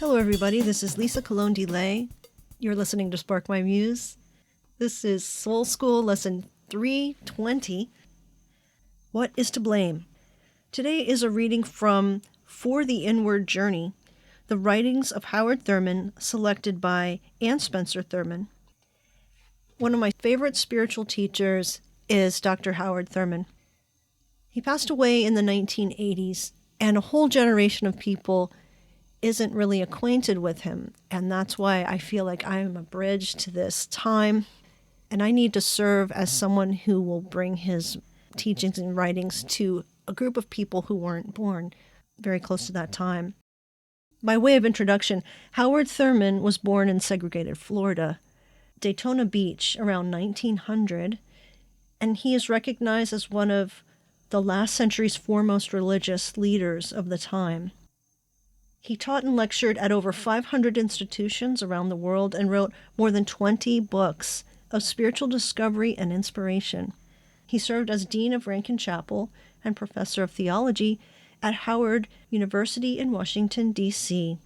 Hello, everybody. This is Lisa Colon DeLay. You're listening to Spark My Muse. This is Soul School Lesson 320. What is to blame? Today is a reading from For the Inward Journey, the writings of Howard Thurman, selected by Ann Spencer Thurman. One of my favorite spiritual teachers is Dr. Howard Thurman. He passed away in the 1980s, and a whole generation of people isn't really acquainted with him, and that's why I feel like I am a bridge to this time, and I need to serve as someone who will bring his teachings and writings to a group of people who weren't born very close to that time. By way of introduction, Howard Thurman was born in segregated Florida, Daytona Beach, around 1900, and he is recognized as one of the last century's foremost religious leaders of the time. He taught and lectured at over 500 institutions around the world and wrote more than 20 books of spiritual discovery and inspiration. He served as Dean of Rankin Chapel and Professor of Theology at Howard University in Washington, D.C.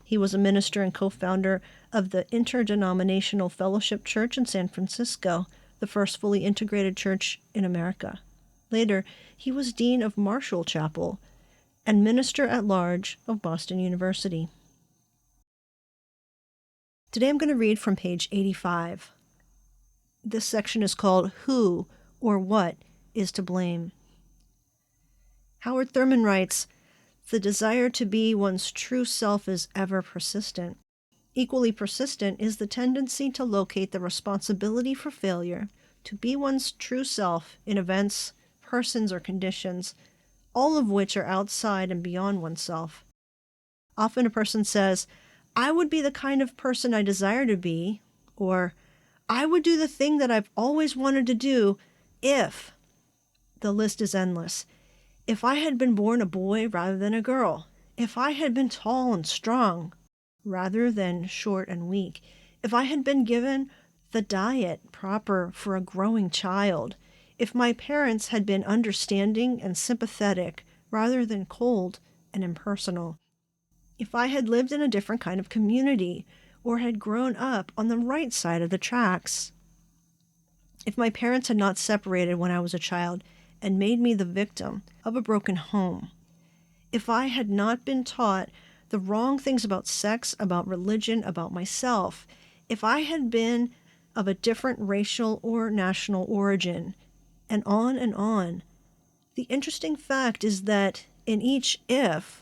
He was a minister and co-founder of the Interdenominational Fellowship Church in San Francisco, the first fully integrated church in America. Later, he was Dean of Marshall Chapel and Minister at Large of Boston University. Today I'm going to read from page 85. This section is called Who or What is to Blame? Howard Thurman writes, "The desire to be one's true self is ever persistent. Equally persistent is the tendency to locate the responsibility for failure, to be one's true self in events, persons, or conditions, all of which are outside and beyond oneself. Often a person says, 'I would be the kind of person I desire to be,' or 'I would do the thing that I've always wanted to do if—' The list is endless. If I had been born a boy rather than a girl, if I had been tall and strong rather than short and weak, if I had been given the diet proper for a growing child, if my parents had been understanding and sympathetic rather than cold and impersonal, if I had lived in a different kind of community or had grown up on the right side of the tracks, if my parents had not separated when I was a child and made me the victim of a broken home, if I had not been taught the wrong things about sex, about religion, about myself, if I had been of a different racial or national origin, and on and on. The interesting fact is that in each if,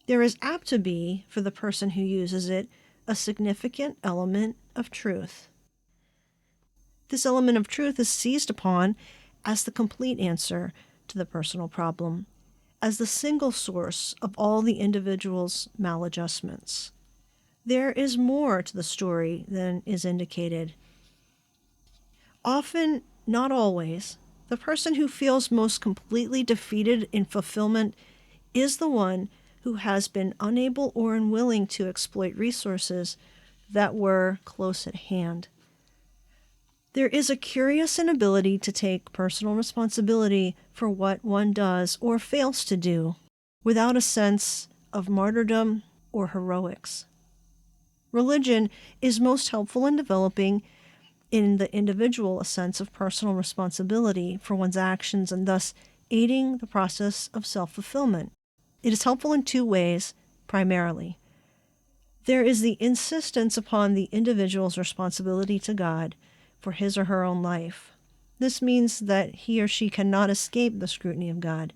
there is apt to be, for the person who uses it, a significant element of truth. This element of truth is seized upon as the complete answer to the personal problem, as the single source of all the individual's maladjustments. There is more to the story than is indicated. Often, not always, the person who feels most completely defeated in fulfillment is the one who has been unable or unwilling to exploit resources that were close at hand. There is a curious inability to take personal responsibility for what one does or fails to do without a sense of martyrdom or heroics. Religion is most helpful in developing in the individual a sense of personal responsibility for one's actions and thus aiding the process of self-fulfillment. It is helpful in two ways, primarily. There is the insistence upon the individual's responsibility to God for his or her own life. This means that he or she cannot escape the scrutiny of God.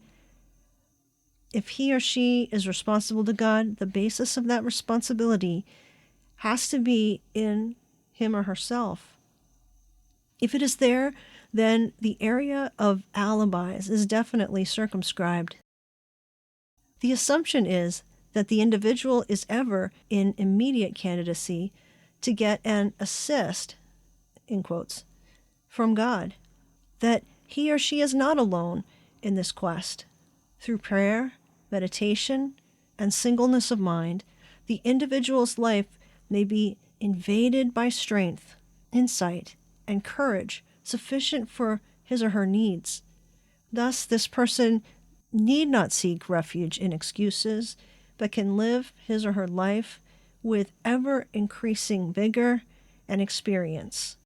If he or she is responsible to God, the basis of that responsibility has to be in him or herself. If it is there, then the area of alibis is definitely circumscribed. The assumption is that the individual is ever in immediate candidacy to get an assist, in quotes, from God, that he or she is not alone in this quest. Through prayer, meditation, and singleness of mind, the individual's life may be invaded by strength, insight, and courage sufficient for his or her needs. Thus, this person need not seek refuge in excuses, but can live his or her life with ever-increasing vigor and experience,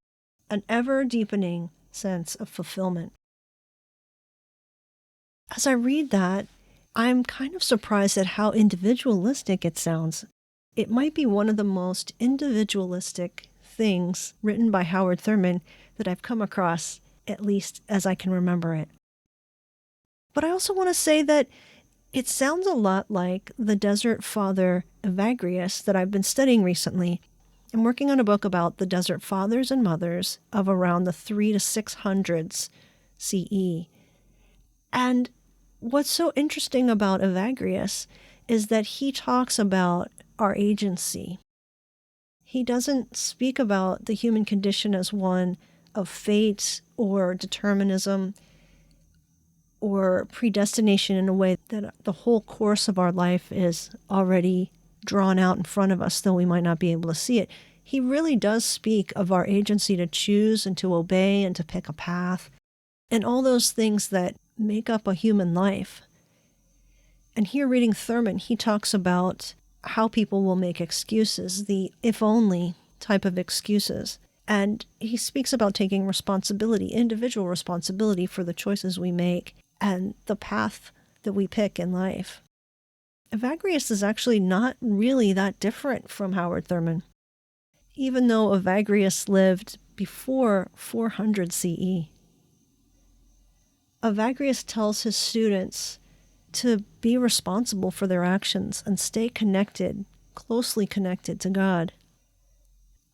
an ever-deepening sense of fulfillment. As I read that, I'm kind of surprised at how individualistic it sounds. It might be one of the most individualistic things written by Howard Thurman that I've come across, at least as I can remember it. But I also want to say that it sounds a lot like the Desert Father Evagrius that I've been studying recently. I'm working on a book about the Desert Fathers and Mothers of around the 3 to 600s CE. And what's so interesting about Evagrius is that he talks about our agency. He doesn't speak about the human condition as one of fate or determinism or predestination in a way that the whole course of our life is already drawn out in front of us, though we might not be able to see it. He really does speak of our agency to choose and to obey and to pick a path and all those things that make up a human life. And here reading Thurman, he talks about how people will make excuses, the if only type of excuses. And he speaks about taking responsibility, individual responsibility for the choices we make and the path that we pick in life. Evagrius is actually not really that different from Howard Thurman. Even though Evagrius lived before 400 CE, Evagrius tells his students to be responsible for their actions and stay connected, closely connected to God.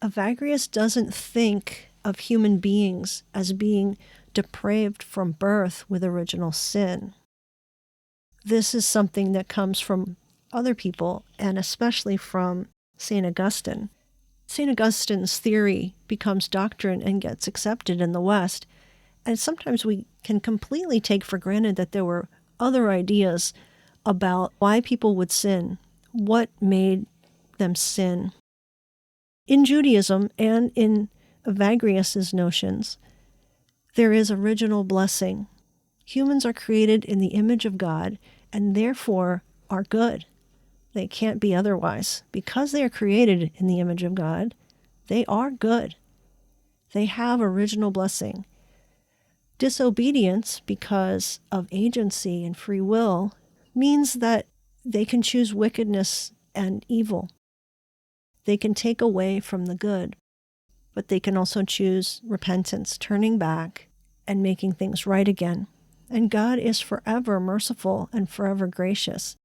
Evagrius doesn't think of human beings as being depraved from birth with original sin. This is something that comes from other people, and especially from St. Augustine. St. Augustine's theory becomes doctrine and gets accepted in the West, and sometimes we can completely take for granted that there were other ideas about why people would sin, what made them sin. In Judaism and in Evagrius's notions, there is original blessing. Humans are created in the image of God and therefore are good. They can't be otherwise. Because they are created in the image of God, they are good. They have original blessing. Disobedience, because of agency and free will, means that they can choose wickedness and evil. They can take away from the good, but they can also choose repentance, turning back and making things right again. And God is forever merciful and forever gracious.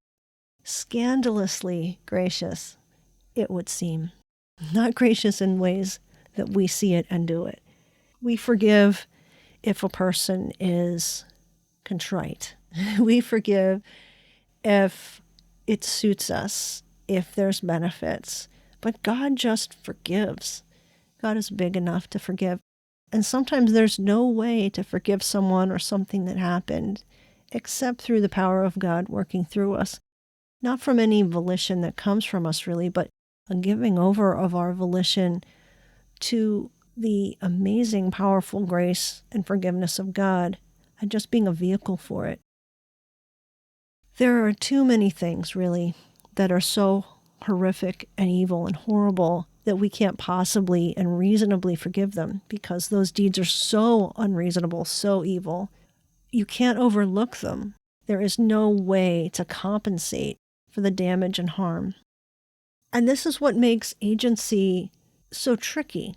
Scandalously gracious, it would seem. Not gracious in ways that we see it and do it. We forgive if a person is contrite. We forgive if it suits us, if there's benefits. But God just forgives. God is big enough to forgive. And sometimes there's no way to forgive someone or something that happened except through the power of God working through us. Not from any volition that comes from us, really, but a giving over of our volition to the amazing, powerful grace and forgiveness of God, and just being a vehicle for it. There are too many things, really, that are so horrific and evil and horrible that we can't possibly and reasonably forgive them because those deeds are so unreasonable, so evil. You can't overlook them. There is no way to compensate for the damage and harm. And this is what makes agency so tricky.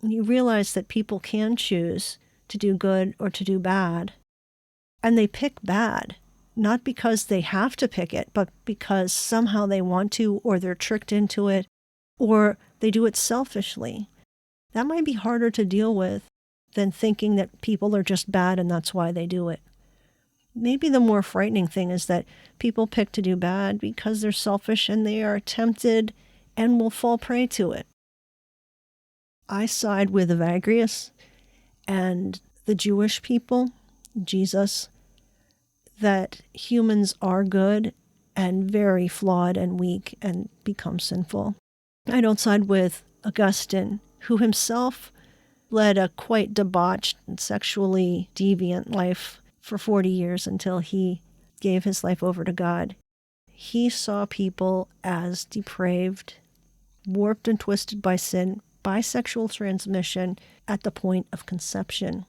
You realize that people can choose to do good or to do bad, and they pick bad, not because they have to pick it, but because somehow they want to, or they're tricked into it, or they do it selfishly. That might be harder to deal with than thinking that people are just bad and that's why they do it. Maybe the more frightening thing is that people pick to do bad because they're selfish and they are tempted and will fall prey to it. I side with Evagrius and the Jewish people, Jesus, that humans are good and very flawed and weak and become sinful. I don't side with Augustine, who himself led a quite debauched and sexually deviant life for 40 years until he gave his life over to God. he saw people as depraved, warped and twisted by sin, by sexual transmission at the point of conception.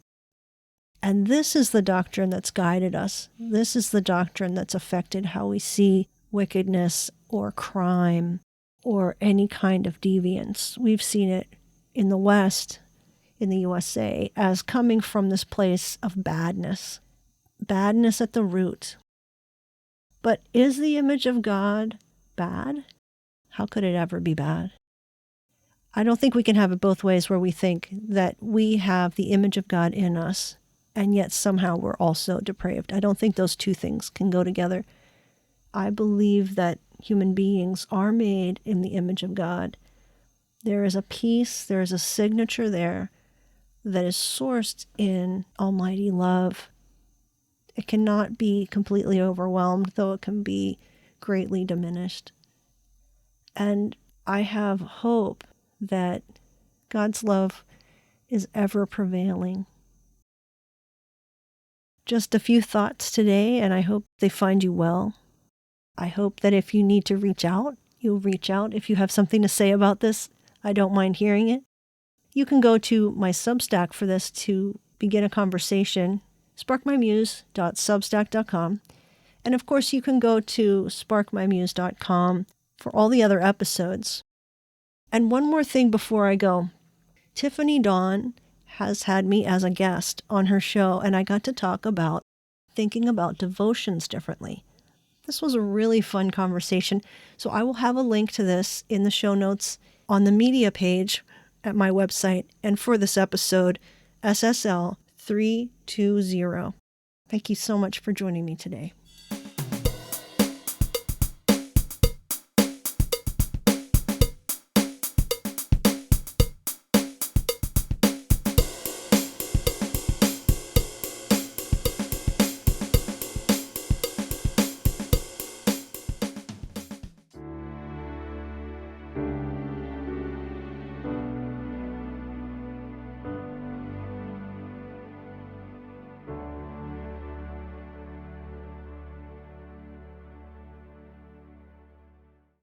And this is the doctrine that's guided us. This is the doctrine that's affected how we see wickedness or crime or any kind of deviance. We've seen it in the West, in the USA, as coming from this place of badness at the root. But is the image of God bad? How could it ever be bad? I don't think we can have it both ways, where we think that we have the image of God in us and yet somehow we're also depraved. I don't think those two things can go together. I believe that human beings are made in the image of God. There is a peace, there is a signature there that is sourced in almighty love. It cannot be completely overwhelmed, though it can be greatly diminished. And I have hope that God's love is ever prevailing. Just a few thoughts today, and I hope they find you well. I hope that if you need to reach out, you'll reach out. If you have something to say about this, I don't mind hearing it. You can go to my Substack for this to begin a conversation, sparkmymuse.substack.com. And of course, you can go to sparkmymuse.com for all the other episodes. And one more thing before I go. Tiffany Dawn has had me as a guest on her show, and I got to talk about thinking about devotions differently. This was a really fun conversation, so I will have a link to this in the show notes on the media page at my website, and for this episode, SSL 320. Thank you so much for joining me today.